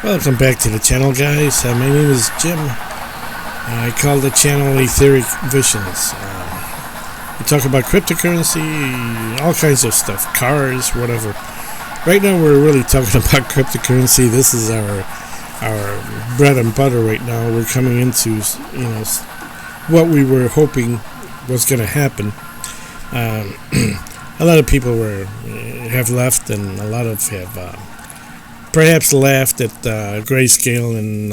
Welcome back to the channel, guys. My name is Jim. I call the channel Etheric Visions. We talk about cryptocurrency, all kinds of stuff, cars, whatever. Right now, we're really talking about cryptocurrency. This is our bread and butter right now. We're coming into what we were hoping was going to happen. A lot of people have left, and a lot of have. Perhaps laughed at grayscale and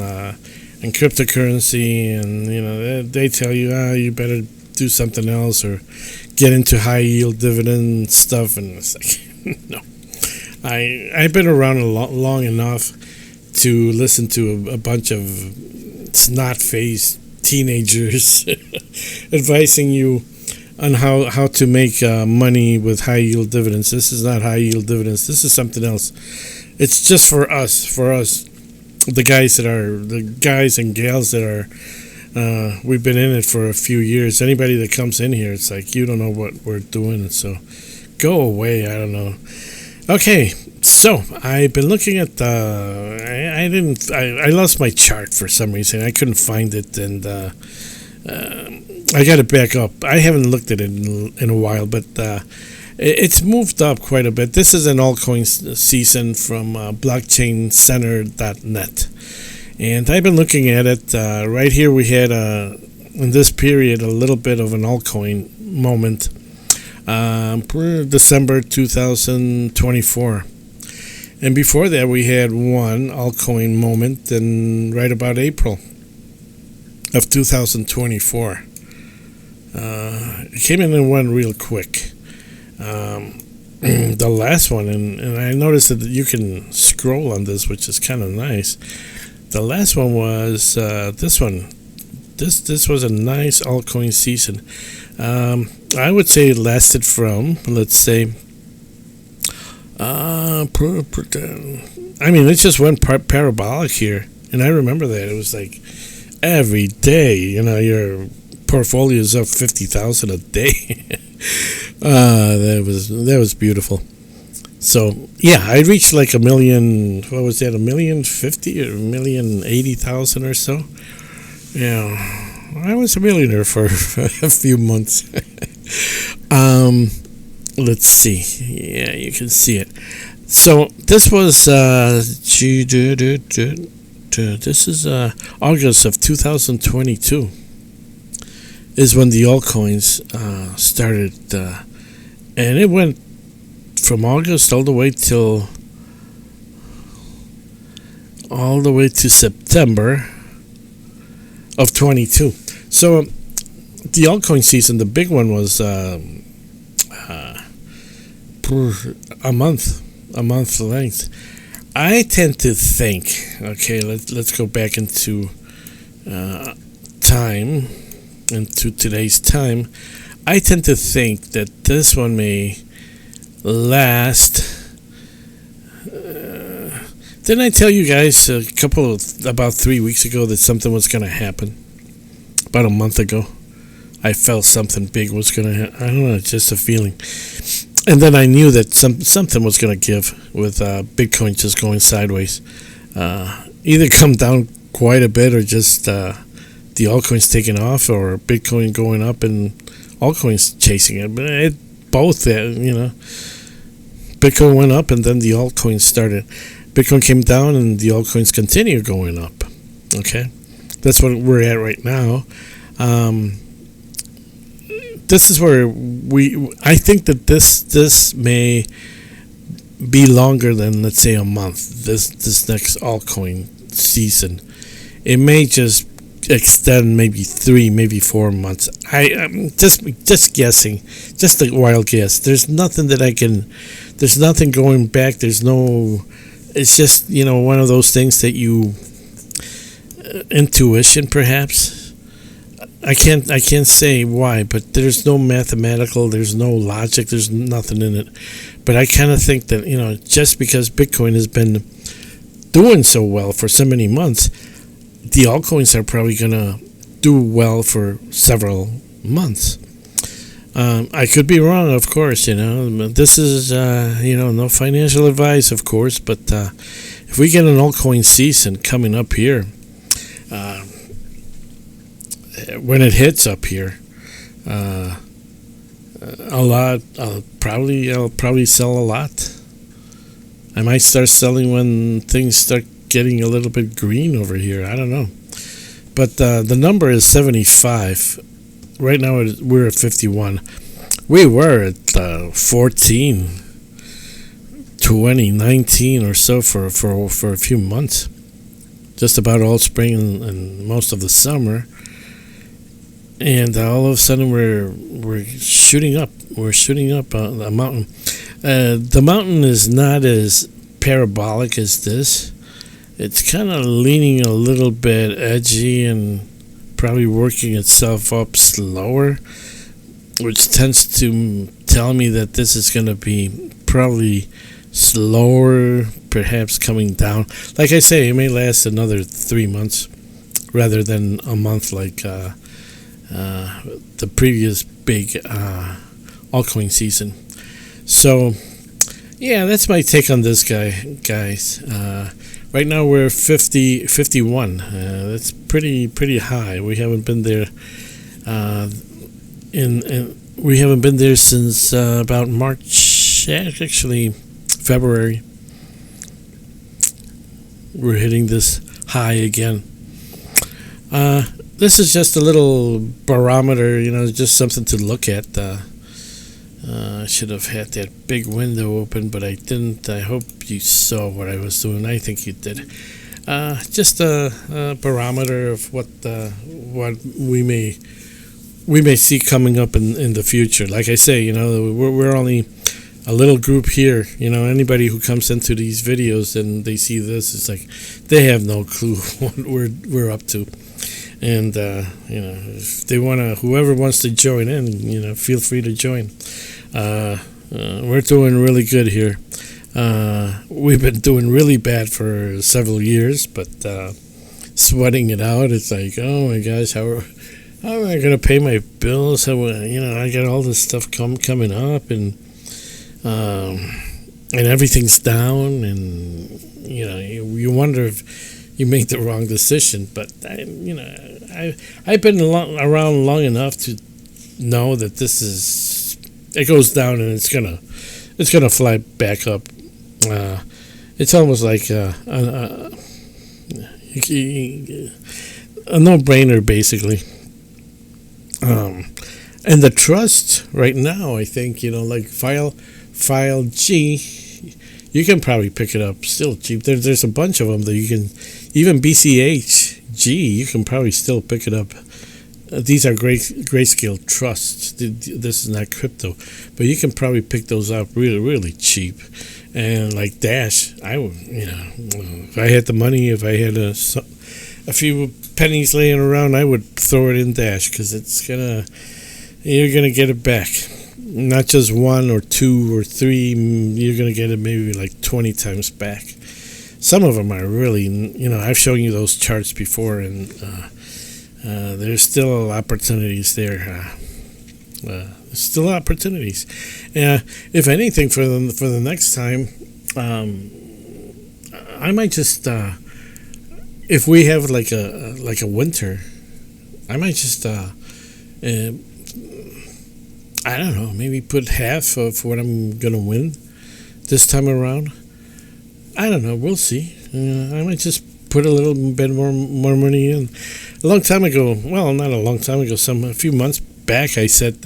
cryptocurrency, and they tell you, you better do something else or get into high yield dividend stuff, and it's like, no. I've been around long enough to listen to a bunch of snot-faced teenagers advising you on how to make money with high yield dividends. This is not high yield dividends. This is something else. It's just for us, the guys and gals that are, we've been in it for a few years. Anybody that comes in here, it's like, you don't know what we're doing, so go away, I don't know. Okay, so I've been looking at, I lost my chart for some reason. I couldn't find it, and I got to back up. I haven't looked at it in a while, but it's moved up quite a bit. This is an altcoin season from blockchaincenter.net. And I've been looking at it. Right here we had, in this period, a little bit of an altcoin moment. December 2024. And before that we had one altcoin moment in right about April of 2024. It came in and went real quick. The last one, and I noticed that you can scroll on this, which is kind of nice. The last one was this one. This was a nice altcoin season. I would say it lasted from, let's say, I mean, it just went parabolic here, and I remember that it was like every day, your portfolio is up 50,000 a day. That was beautiful. So yeah, I reached like 1,000,000. What was that? 1,050,000 or 1,080,000 or so. Yeah, I was a millionaire for a few months. Let's see. Yeah, you can see it. So this was this is August of 2022. Is when the altcoins started, and it went from August all the way to September of 22. So the altcoin season, the big one was a month length. I tend to think, okay, let's go back into time. Into today's time, I tend to think that this one may last. Didn't I tell you guys about 3 weeks ago that something was going to happen? About a month ago, I felt something big was going to happen. I don't know, it's just a feeling. And then I knew that something was going to give with Bitcoin just going sideways. Either come down quite a bit or just the altcoins taking off, or Bitcoin going up and altcoins chasing it. But both, Bitcoin went up and then the altcoins started. Bitcoin came down and the altcoins continue going up. Okay, that's what we're at right now. This is where I think that this may be longer than, let's say, a month. This next altcoin season, it may just extend maybe 3, maybe 4 months. I'm just guessing, just a wild guess. There's nothing there's nothing going back. It's just, one of those things that you, intuition perhaps. I can't say why, but there's no mathematical, there's no logic, there's nothing in it. But I kind of think that, just because Bitcoin has been doing so well for so many months, the altcoins are probably going to do well for several months. I could be wrong, of course. This is no financial advice, of course, but if we get an altcoin season coming up here, uh, when it hits up here, a lot. I'll probably sell a lot. I might start selling when things start getting a little bit green over here. I don't know, but the number is 75. Right now we're at 51. We were at 14, 20, 19 or so for a few months, just about all spring and most of the summer. And all of a sudden we're shooting up. We're shooting up a mountain. The mountain is not as parabolic as this. It's kind of leaning a little bit edgy and probably working itself up slower, which tends to tell me that this is going to be probably slower, perhaps coming down. Like I say, it may last another 3 months rather than a month like the previous big altcoin season. So, yeah, that's my take on this guy, guys. Right now we're 51. That's pretty high. We haven't been there we haven't been there since about March, actually February. We're hitting this high again. This is just a little barometer, just something to look at. I should have had that big window open, but I didn't. I hope you saw what I was doing. I think you did. Just a barometer of what we may see coming up in the future. Like I say, we're only a little group here. Anybody who comes into these videos and they see this, it's like they have no clue what we're up to. And if they whoever wants to join in, feel free to join. We're doing really good here. We've been doing really bad for several years, but sweating it out. It's like, oh my gosh, how am I gonna pay my bills? I got all this stuff coming up, and everything's down, and you wonder if you make the wrong decision. But I've been around long enough to know that it goes down and it's gonna fly back up. It's almost like a no-brainer, basically. And the trust right now, I think, like file G, you can probably pick it up still cheap. There's a bunch of them that you can, even BCHG, you can probably still pick it up. These are grayscale trusts. This is not crypto, but you can probably pick those up really, really cheap. And like Dash, I would, if I had the money, if I had a few pennies laying around, I would throw it in Dash, because you're gonna get it back. Not just 1 or 2 or 3, you're gonna get it maybe like 20 times back. Some of them are really, I've shown you those charts before, and there's still opportunities there. There's still opportunities. If anything, for the next time, I might just, if we have like a winter, I might just, I don't know, maybe put half of what I'm gonna win this time around. I don't know. We'll see. I might just put a little bit more money in. A long time ago, well, not a long time ago, a few months back, I said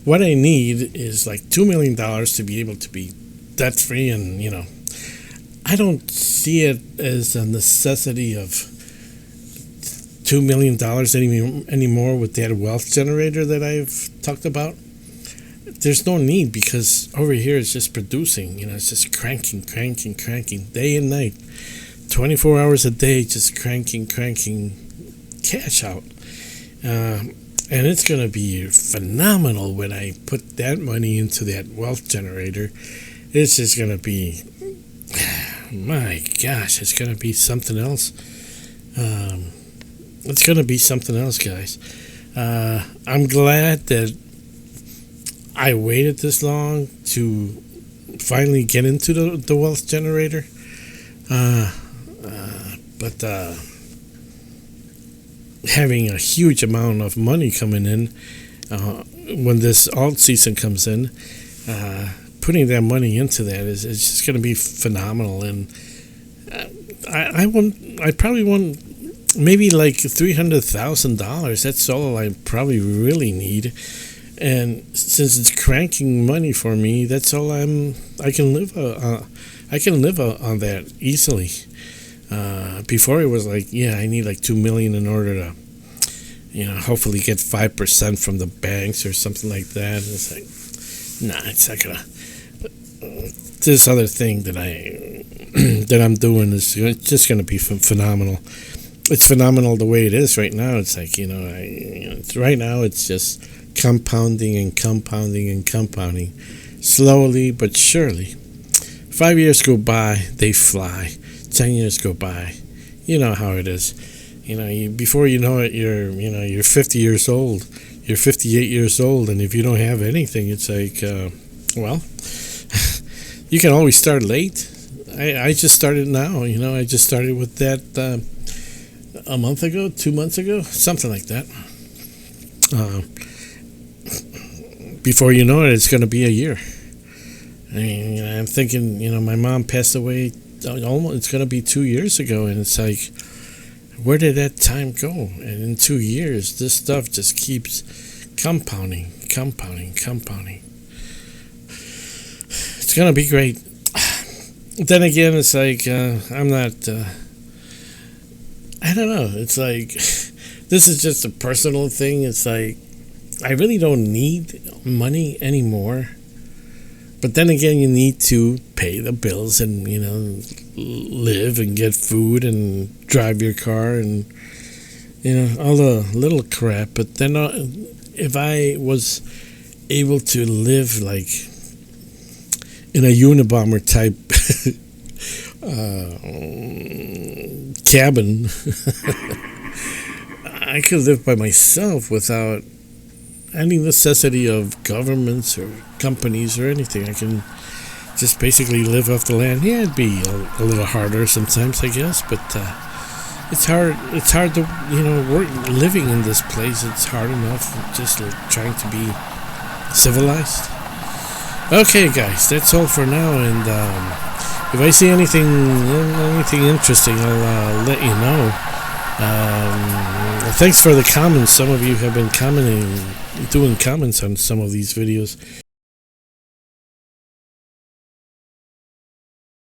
what I need is like $2 million to be able to be debt free, and I don't see it as a necessity of $2 million anymore with that wealth generator that I've talked about. There's no need, because over here it's just producing. It's just cranking day and night, 24 hours a day, just cranking cash out. And it's going to be phenomenal when I put that money into that wealth generator. It's just going to be, my gosh, it's going to be something else. It's going to be something else, guys. I'm glad that I waited this long to finally get into the wealth generator. Uh, but having a huge amount of money coming in when this alt season comes in, putting that money into that is just going to be phenomenal. And I probably want maybe like $300,000. That's all I probably really need. And since it's cranking money for me, that's all I can live. I can live on that easily. Before it was like, yeah, I need like 2 million in order to, hopefully get 5% from the banks or something like that. And it's like, nah, it's not gonna. This other thing that that I'm doing is just gonna be phenomenal. It's phenomenal the way it is right now. It's like right now it's just compounding and compounding and compounding, slowly but surely. 5 years go by, they fly. 10 years go by. You know how it is. Before you know it, you're 50 years old. You're 58 years old, and if you don't have anything, it's like, well, you can always start late. I just started now. I just started with that a month ago, 2 months ago, something like that. Before you know it, it's going to be a year. I mean, I'm thinking, my mom passed away almost, it's going to be 2 years ago, and it's like, where did that time go? And in 2 years, this stuff just keeps compounding. It's going to be great. Then again, it's like, I'm not, I don't know. It's like, this is just a personal thing. It's like, I really don't need money anymore. But then again, you need to pay the bills and, live and get food and drive your car and, all the little crap. But then if I was able to live like in a Unabomber type cabin, I could live by myself without any necessity of governments or companies or anything. I can just basically live off the land. Yeah, it'd be a little harder sometimes, I guess, but it's hard. It's hard to work living in this place. It's hard enough just trying to be civilized. Okay, guys, that's all for now. And if I see anything interesting, I'll let you know. Thanks for the comments. Some of you have been commenting, doing comments on some of these videos.